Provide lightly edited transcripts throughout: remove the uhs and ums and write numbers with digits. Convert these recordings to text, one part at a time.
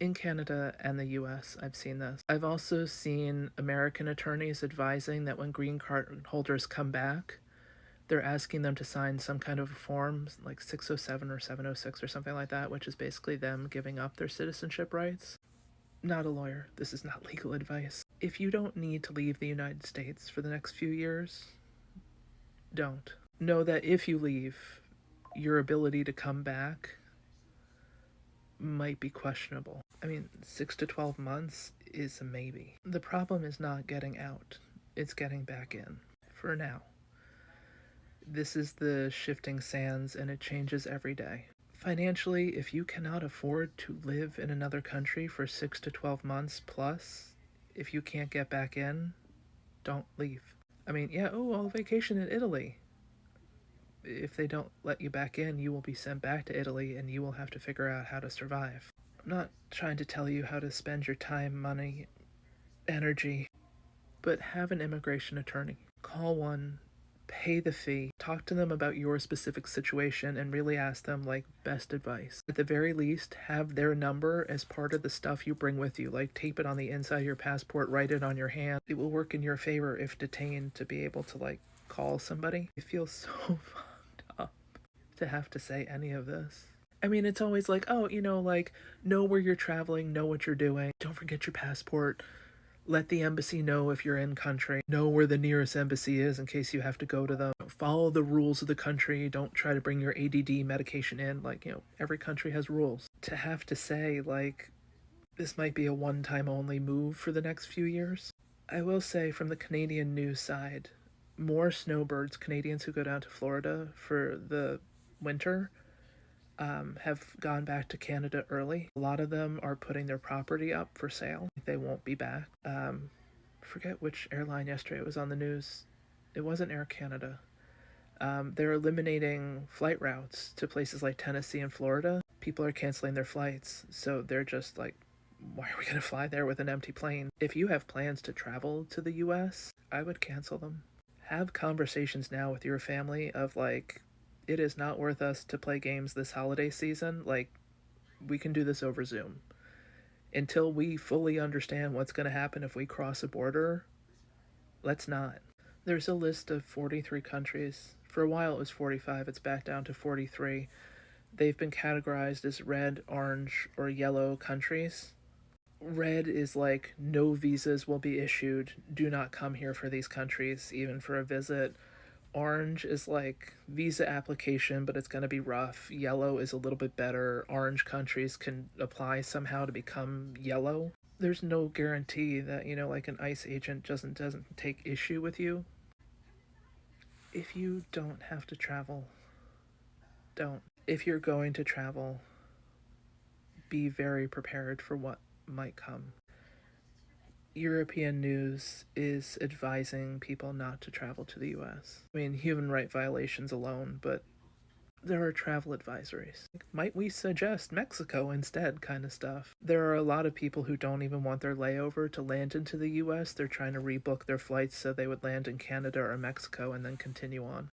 In Canada and the US, I've seen this. I've also seen American attorneys advising that when green card holders come back, they're asking them to sign some kind of a form, like 607 or 706 or something like that, which is basically them giving up their citizenship rights. Not a lawyer. This is not legal advice. If you don't need to leave the United States for the next few years, don't. Know that if you leave, your ability to come back might be questionable. I mean, 6 to 12 months is a maybe. The problem is not getting out, it's getting back in. For now. This is the shifting sands, and it changes every day. Financially, if you cannot afford to live in another country for 6 to 12 months plus, if you can't get back in, don't leave. I mean, yeah, oh, I'll vacation in Italy. If they don't let you back in, you will be sent back to Italy and you will have to figure out how to survive. I'm not trying to tell you how to spend your time, money, energy, but have an immigration attorney. Call one, pay the fee, talk to them about your specific situation, and really ask them, like, best advice. At the very least, have their number as part of the stuff you bring with you. Like, tape it on the inside of your passport, write it on your hand. It will work in your favor if detained to be able to, like, call somebody. It feels so fucked up to have to say any of this. I mean, it's always like, oh, like, know where you're traveling, know what you're doing, don't forget your passport, let the embassy know if you're in country, know where the nearest embassy is in case you have to go to them, follow the rules of the country, don't try to bring your ADD medication in, like, every country has rules. To have to say, like, this might be a one-time only move for the next few years. I will say, from the Canadian news side, more snowbirds, Canadians who go down to Florida for the winter, have gone back to Canada early. A lot of them are putting their property up for sale. They won't be back. Forget which airline yesterday it was on the news. It wasn't Air Canada. They're eliminating flight routes to places like Tennessee and Florida. People are canceling their flights, so they're just like, why are we going to fly there with an empty plane? If you have plans to travel to the US, I would cancel them. Have conversations now with your family of, like, it is not worth us to play games this holiday season. Like, we can do this over Zoom. Until we fully understand what's going to happen if we cross a border, let's not. There's a list of 43 countries. For a while it was 45, it's back down to 43. They've been categorized as red, orange, or yellow countries. Red is like, no visas will be issued, do not come here for these countries, even for a visit. Orange is like, visa application, but it's going to be rough. Yellow is a little bit better. Orange countries can apply somehow to become yellow. There's no guarantee that, like, an ICE agent doesn't take issue with you. If you don't have to travel, don't. If you're going to travel, be very prepared for what might come. European news is advising people not to travel to the US. I mean, human rights violations alone, but there are travel advisories. Might we suggest Mexico instead, kind of stuff. There are a lot of people who don't even want their layover to land into the US. They're trying to rebook their flights so they would land in Canada or Mexico and then continue on.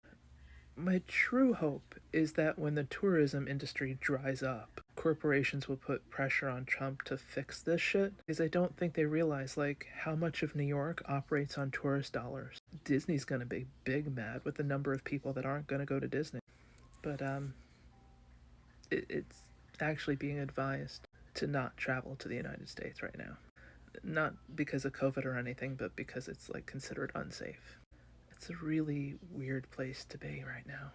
My true hope is that when the tourism industry dries up, corporations will put pressure on Trump to fix this shit, because I don't think they realize, like, how much of New York operates on tourist dollars. Disney's gonna be big mad with the number of people that aren't gonna go to Disney. But it's actually being advised to not travel to the United States right now. Not because of COVID or anything, but because it's, like, considered unsafe. It's a really weird place to be right now.